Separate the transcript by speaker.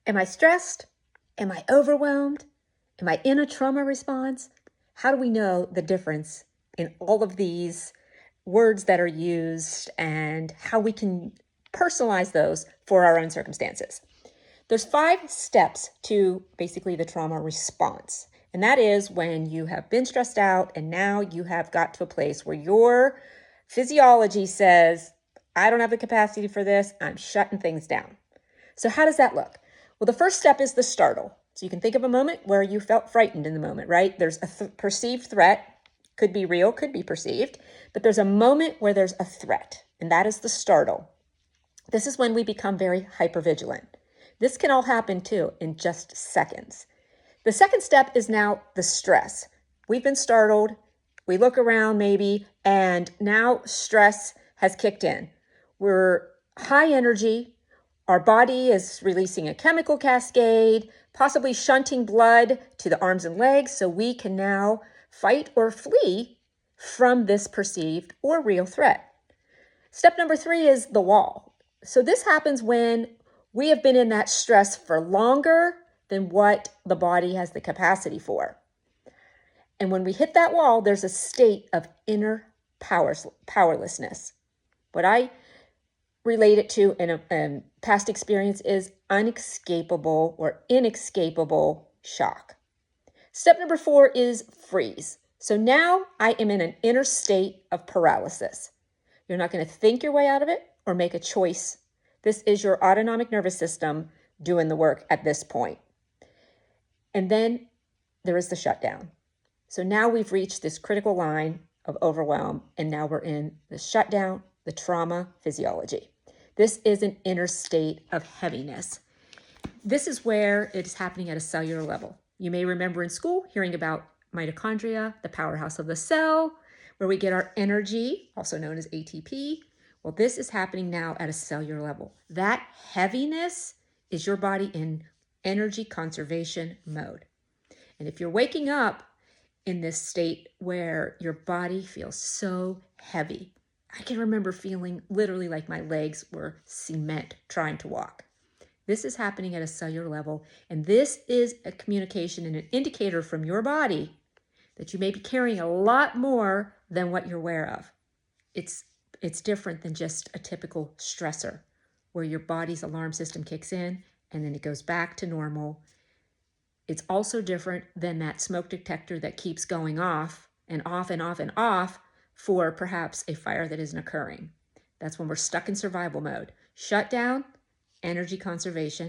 Speaker 1: Am I stressed? Am I overwhelmed? Am I in a trauma response? How do we know the difference in all of these words that are used and how we can personalize those for our own circumstances? There's 5 steps to basically the trauma response. And that is when you have been stressed out and now you have got to a place where your physiology says, I don't have the capacity for this, I'm shutting things down. So how does that look? Well, the first step is the startle. So you can think of a moment where you felt frightened in the moment, right? There's a perceived threat, could be real, could be perceived, but there's a moment where there's a threat, and that is the startle. This is when we become very hypervigilant. This can all happen too in just seconds. The second step is now the stress. We've been startled, we look around maybe, and now stress has kicked in. We're high energy, our body is releasing a chemical cascade, possibly shunting blood to the arms and legs, so we can now fight or flee from this perceived or real threat. Step number 3 is the wall. So this happens when we have been in that stress for longer than what the body has the capacity for. And when we hit that wall, there's a state of inner powerlessness. What I relate it to in a past experience is unescapable or inescapable shock. Step number 4 is freeze. So now I am in an inner state of paralysis. You're not going to think your way out of it or make a choice. This is your autonomic nervous system doing the work at this point. And then there is the shutdown. So now we've reached this critical line of overwhelm, and now we're in the shutdown, the trauma physiology. This is an inner state of heaviness. This is where it is happening at a cellular level. You may remember in school hearing about mitochondria, the powerhouse of the cell, where we get our energy, also known as ATP. Well, this is happening now at a cellular level. That heaviness is your body in energy conservation mode. And if you're waking up in this state where your body feels so heavy, I can remember feeling literally like my legs were cement trying to walk. This is happening at a cellular level, and this is a communication and an indicator from your body that you may be carrying a lot more than what you're aware of. It's different than just a typical stressor where your body's alarm system kicks in and then it goes back to normal. It's also different than that smoke detector that keeps going off and off and off and off for perhaps a fire that isn't occurring. That's when we're stuck in survival mode. Shutdown, energy conservation.